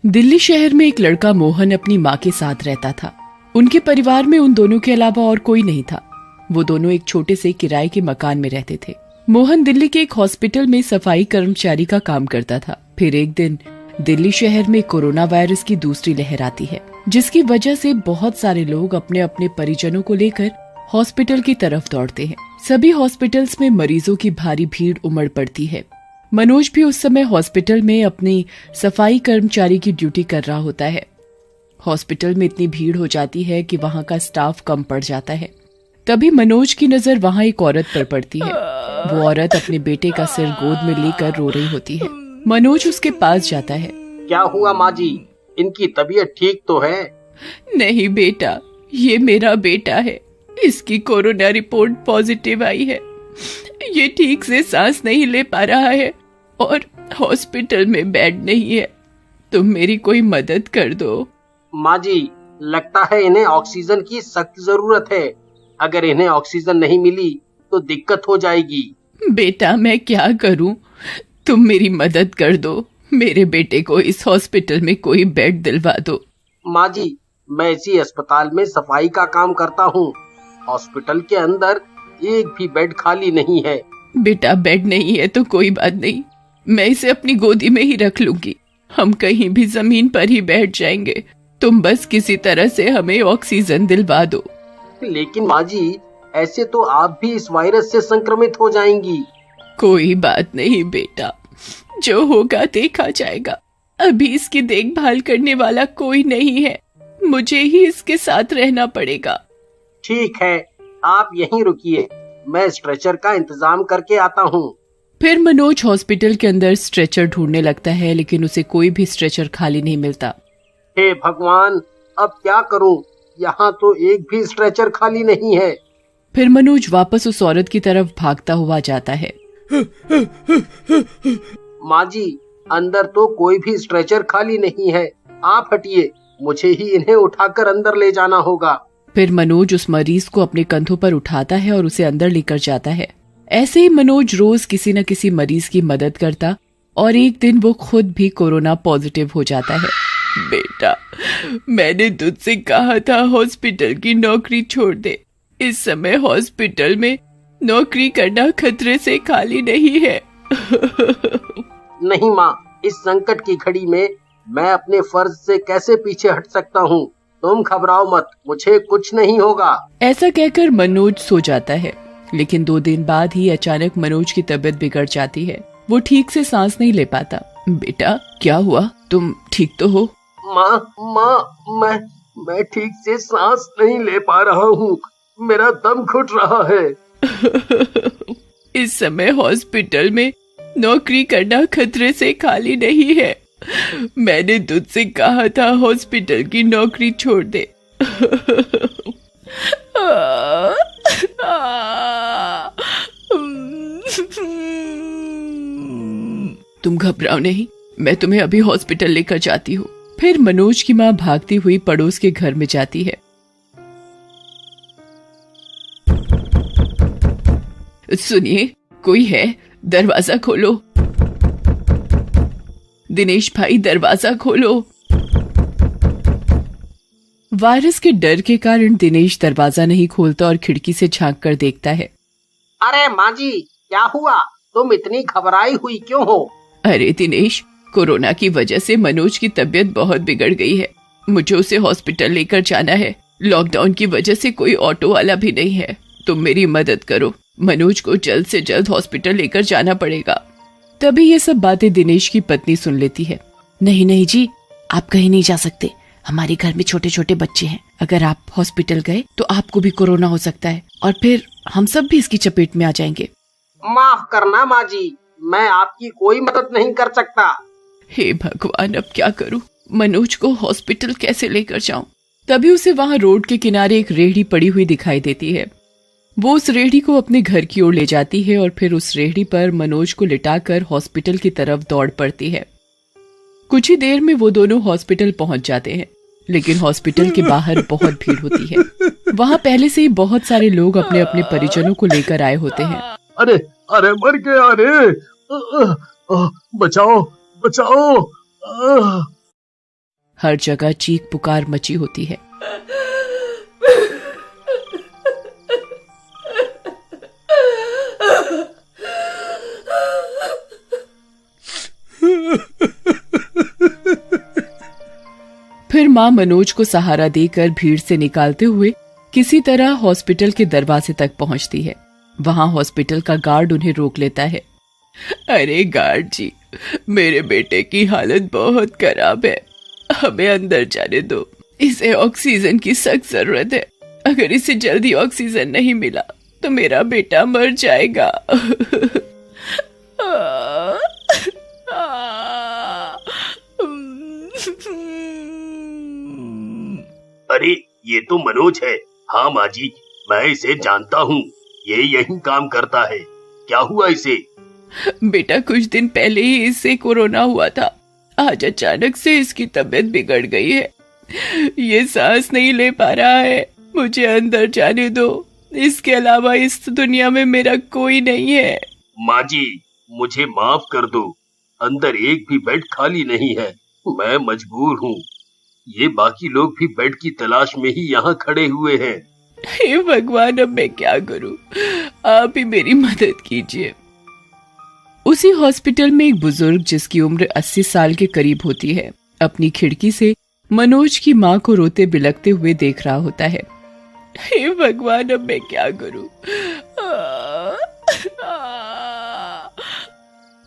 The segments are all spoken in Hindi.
दिल्ली शहर में एक लड़का मोहन अपनी माँ के साथ रहता था। उनके परिवार में उन दोनों के अलावा और कोई नहीं था। वो दोनों एक छोटे से किराए के मकान में रहते थे। मोहन दिल्ली के एक हॉस्पिटल में सफाई कर्मचारी का काम करता था। फिर एक दिन दिल्ली शहर में कोरोना वायरस की दूसरी लहर आती है, जिसकी वजह से बहुत सारे लोग अपने अपने परिजनों को लेकर हॉस्पिटल की तरफ दौड़ते हैं। सभी हॉस्पिटल्स में मरीजों की भारी भीड़ उमड़ पड़ती है। मनोज भी उस समय हॉस्पिटल में अपनी सफाई कर्मचारी की ड्यूटी कर रहा होता है। हॉस्पिटल में इतनी भीड़ हो जाती है कि वहाँ का स्टाफ कम पड़ जाता है। तभी मनोज की नजर वहाँ एक औरत पर पड़ती है। वो औरत अपने बेटे का सिर गोद में लेकर रो रही होती है। मनोज उसके पास जाता है। क्या हुआ माँ जी, इनकी तबीयत ठीक तो है? नहीं बेटा, ये मेरा बेटा है। इसकी कोरोना रिपोर्ट पॉजिटिव आई है। ये ठीक से सांस नहीं ले पा रहा है और हॉस्पिटल में बेड नहीं है। तुम मेरी कोई मदद कर दो। माँ जी, लगता है इन्हें ऑक्सीजन की सख्त जरूरत है। अगर इन्हें ऑक्सीजन नहीं मिली तो दिक्कत हो जाएगी। बेटा, मैं क्या करूं? तुम मेरी मदद कर दो। मेरे बेटे को इस हॉस्पिटल में कोई बेड दिलवा दो। माँ जी, मैं इसी अस्पताल में सफाई का काम करता हूँ। हॉस्पिटल के अंदर एक भी बेड खाली नहीं है। बेटा, बेड नहीं है तो कोई बात नहीं, मैं इसे अपनी गोदी में ही रख लूंगी। हम कहीं भी जमीन पर ही बैठ जाएंगे। तुम बस किसी तरह से हमें ऑक्सीजन दिलवा दो। लेकिन माँ जी, ऐसे तो आप भी इस वायरस से संक्रमित हो जाएंगी। कोई बात नहीं बेटा, जो होगा देखा जाएगा। अभी इसकी देखभाल करने वाला कोई नहीं है, मुझे ही इसके साथ रहना पड़ेगा। ठीक है, आप यहीं रुकिए, मैं स्ट्रेचर का इंतजाम करके आता हूँ। फिर मनोज हॉस्पिटल के अंदर स्ट्रेचर ढूंढने लगता है, लेकिन उसे कोई भी स्ट्रेचर खाली नहीं मिलता। हे भगवान, अब क्या करूँ? यहाँ तो एक भी स्ट्रेचर खाली नहीं है। फिर मनोज वापस उस औरत की तरफ भागता हुआ जाता है। माँ जी, अंदर तो कोई भी स्ट्रेचर खाली नहीं है। आप हटिए, मुझे ही इन्हें उठाकर अंदर ले जाना होगा। फिर मनोज उस मरीज को अपने कंधों पर उठाता है और उसे अंदर लेकर जाता है। ऐसे ही मनोज रोज किसी न किसी मरीज की मदद करता और एक दिन वो खुद भी कोरोना पॉजिटिव हो जाता है। बेटा, मैंने तुझसे कहा था हॉस्पिटल की नौकरी छोड़ दे। इस समय हॉस्पिटल में नौकरी करना खतरे से खाली नहीं है। नहीं माँ, इस संकट की घड़ी में मैं अपने फर्ज से कैसे पीछे हट सकता हूँ? तुम घबराओ मत, मुझे कुछ नहीं होगा। ऐसा कहकर मनोज सो जाता है, लेकिन 2 दिन बाद ही अचानक मनोज की तबीयत बिगड़ जाती है। वो ठीक से सांस नहीं ले पाता। बेटा, क्या हुआ? तुम ठीक तो हो? माँ, मैं ठीक से सांस नहीं ले पा रहा हूँ। मेरा दम घुट रहा है। इस समय हॉस्पिटल में नौकरी करना खतरे से खाली नहीं है। मैंने तुझसे कहा था हॉस्पिटल की नौकरी छोड़ दे। तुम घबराओ नहीं, मैं तुम्हें अभी हॉस्पिटल लेकर जाती हूँ। फिर मनोज की माँ भागती हुई पड़ोस के घर में जाती है। सुनिए, कोई है? दरवाजा खोलो। दिनेश भाई, दरवाजा खोलो। वायरस के डर के कारण दिनेश दरवाजा नहीं खोलता और खिड़की से झांक कर देखता है। अरे माँ जी, क्या हुआ? तुम इतनी घबराई हुई क्यों हो? अरे दिनेश, कोरोना की वजह से मनोज की तबीयत बहुत बिगड़ गई है। मुझे उसे हॉस्पिटल लेकर जाना है। लॉकडाउन की वजह से कोई ऑटो वाला भी नहीं है। तुम मेरी मदद करो। मनोज को जल्द से जल्द हॉस्पिटल लेकर जाना पड़ेगा। तभी ये सब बातें दिनेश की पत्नी सुन लेती है। नहीं नहीं जी, आप कहीं नहीं जा सकते। हमारे घर में छोटे छोटे बच्चे हैं। अगर आप हॉस्पिटल गए तो आपको भी कोरोना हो सकता है और फिर हम सब भी इसकी चपेट में आ जाएंगे। माफ करना माँ जी, मैं आपकी कोई मदद नहीं कर सकता। हे भगवान, अब क्या करूं? मनोज को हॉस्पिटल कैसे लेकर जाऊं? तभी उसे वहां रोड के किनारे एक रेहड़ी पड़ी हुई दिखाई देती है। वो उस रेहड़ी को अपने घर की ओर ले जाती है और फिर उस रेहड़ी पर मनोज को लिटाकर हॉस्पिटल की तरफ दौड़ पड़ती है। कुछ ही देर में वो दोनों हॉस्पिटल पहुंच जाते हैं, लेकिन हॉस्पिटल के बाहर बहुत भीड़ होती है। वहां पहले से ही बहुत सारे लोग अपने अपने परिजनों को लेकर आए होते हैं। अरे अरे, मर गया रे! बचाओ बचाओ! हर जगह चीख पुकार मची होती है। फिर मां मनोज को सहारा देकर भीड़ से निकालते हुए किसी तरह हॉस्पिटल के दरवाजे तक पहुंचती है। वहां हॉस्पिटल का गार्ड उन्हें रोक लेता है। अरे गार्ड जी, मेरे बेटे की हालत बहुत खराब है, हमें अंदर जाने दो। इसे ऑक्सीजन की सख्त जरूरत है। अगर इसे जल्दी ऑक्सीजन नहीं मिला तो मेरा बेटा मर जाएगा। अरे ये तो मनोज है। हाँ माँ जी, मैं इसे जानता हूँ, ये यही काम करता है। क्या हुआ इसे? बेटा, कुछ दिन पहले ही इससे कोरोना हुआ था। आज अचानक से इसकी तबीयत बिगड़ गई है। ये सांस नहीं ले पा रहा है। मुझे अंदर जाने दो, इसके अलावा इस दुनिया में मेरा कोई नहीं है। माँ जी, मुझे माफ कर दो, अंदर एक भी बेड खाली नहीं है। मैं मजबूर हूँ। ये बाकी लोग भी बेड की तलाश में ही यहाँ खड़े हुए हैं। हे भगवान, अब मैं क्या करूं? आप ही मेरी मदद कीजिए। उसी हॉस्पिटल में एक बुजुर्ग जिसकी उम्र 80 साल के करीब होती है, अपनी खिड़की से मनोज की मां को रोते बिलखते हुए देख रहा होता है। हे भगवान, अब मैं क्या करूं?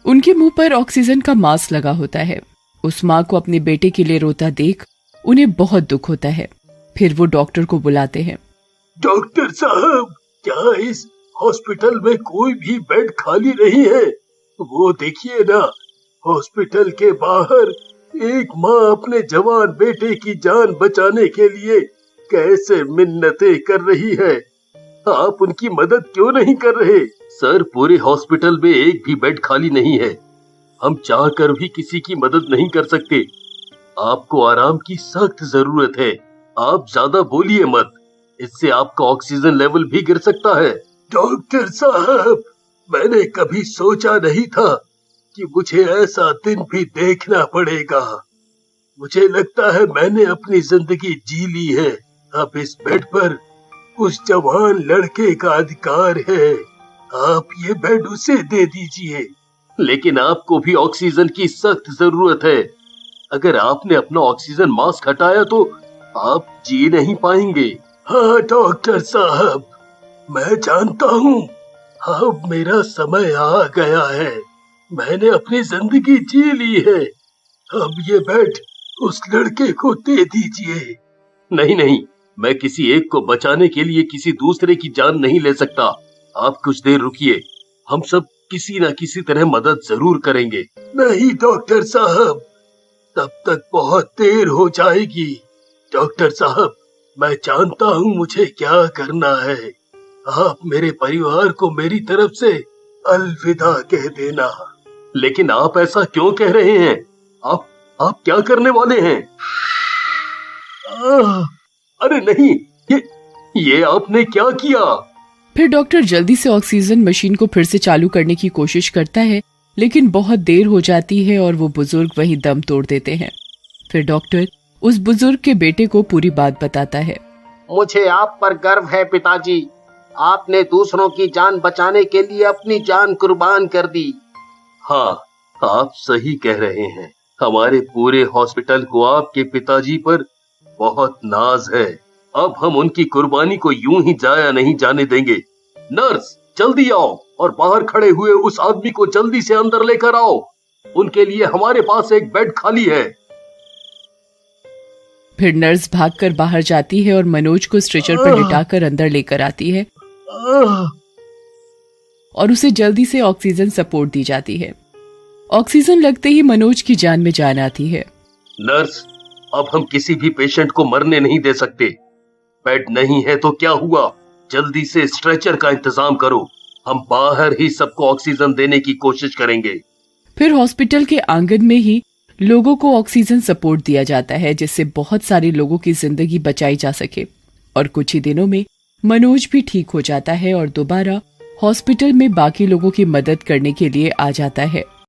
उनके मुंह पर ऑक्सीजन का मास्क लगा होता है। उस मां को अपने बेटे के लिए रोता देख उन्हें बहुत दुख होता है। फिर वो डॉक्टर को बुलाते हैं। डॉक्टर साहब, क्या इस हॉस्पिटल में कोई भी बेड खाली नहीं है? वो देखिए ना, हॉस्पिटल के बाहर एक माँ अपने जवान बेटे की जान बचाने के लिए कैसे मिन्नतें कर रही है। आप उनकी मदद क्यों नहीं कर रहे? सर, पूरे हॉस्पिटल में एक भी बेड खाली नहीं है। हम चाह कर भी किसी की मदद नहीं कर सकते। आपको आराम की सख्त जरूरत है। आप ज्यादा बोलिए मत, इससे आपका ऑक्सीजन लेवल भी गिर सकता है। डॉक्टर साहब, मैंने कभी सोचा नहीं था कि मुझे ऐसा दिन भी देखना पड़ेगा। मुझे लगता है मैंने अपनी जिंदगी जी ली है। अब इस बेड पर उस जवान लड़के का अधिकार है। आप ये बेड उसे दे दीजिए। लेकिन आपको भी ऑक्सीजन की सख्त जरूरत है। अगर आपने अपना ऑक्सीजन मास्क हटाया तो आप जी नहीं पाएंगे। हाँ डॉक्टर साहब, मैं जानता हूँ, अब मेरा समय आ गया है। मैंने अपनी जिंदगी जी ली है। अब ये बेड उस लड़के को दे दीजिए। नहीं नहीं, मैं किसी एक को बचाने के लिए किसी दूसरे की जान नहीं ले सकता। आप कुछ देर रुकिए, हम सब किसी न किसी तरह मदद जरूर करेंगे। नहीं डॉक्टर साहब, तब तक बहुत देर हो जाएगी। डॉक्टर साहब, मैं जानता हूँ मुझे क्या करना है। आप मेरे परिवार को मेरी तरफ से अलविदा कह देना। लेकिन आप ऐसा क्यों कह रहे हैं? आप क्या करने वाले हैं? अरे नहीं, ये आपने क्या किया? फिर डॉक्टर जल्दी से ऑक्सीजन मशीन को फिर से चालू करने की कोशिश करता है, लेकिन बहुत देर हो जाती है और वो बुजुर्ग वहीं दम तोड़ देते हैं। फिर डॉक्टर उस बुजुर्ग के बेटे को पूरी बात बताता है। मुझे आप पर गर्व है पिताजी। आपने दूसरों की जान बचाने के लिए अपनी जान कुर्बान कर दी। हाँ, आप सही कह रहे हैं। हमारे पूरे हॉस्पिटल को आपके पिताजी पर बहुत नाज है। अब हम उनकी कुर्बानी को यूं ही जाया नहीं जाने देंगे। नर्स, जल्दी आओ और बाहर खड़े हुए उस आदमी को जल्दी से अंदर लेकर आओ। उनके लिए हमारे पास एक बेड खाली है। फिर नर्स भागकर बाहर जाती है और मनोज को स्ट्रेचर पर लिटाकर अंदर लेकर आती है और उसे जल्दी से ऑक्सीजन सपोर्ट दी जाती है। ऑक्सीजन लगते ही मनोज की जान में जान आती है। नर्स, अब हम किसी भी पेशेंट को मरने नहीं दे सकते। बेड नहीं है तो क्या हुआ, जल्दी से स्ट्रेचर का इंतजाम करो। हम बाहर ही सबको ऑक्सीजन देने की कोशिश करेंगे। फिर हॉस्पिटल के आंगन में ही लोगों को ऑक्सीजन सपोर्ट दिया जाता है, जिससे बहुत सारे लोगों की जिंदगी बचाई जा सके। और कुछ ही दिनों में मनोज भी ठीक हो जाता है और दोबारा हॉस्पिटल में बाकी लोगों की मदद करने के लिए आ जाता है।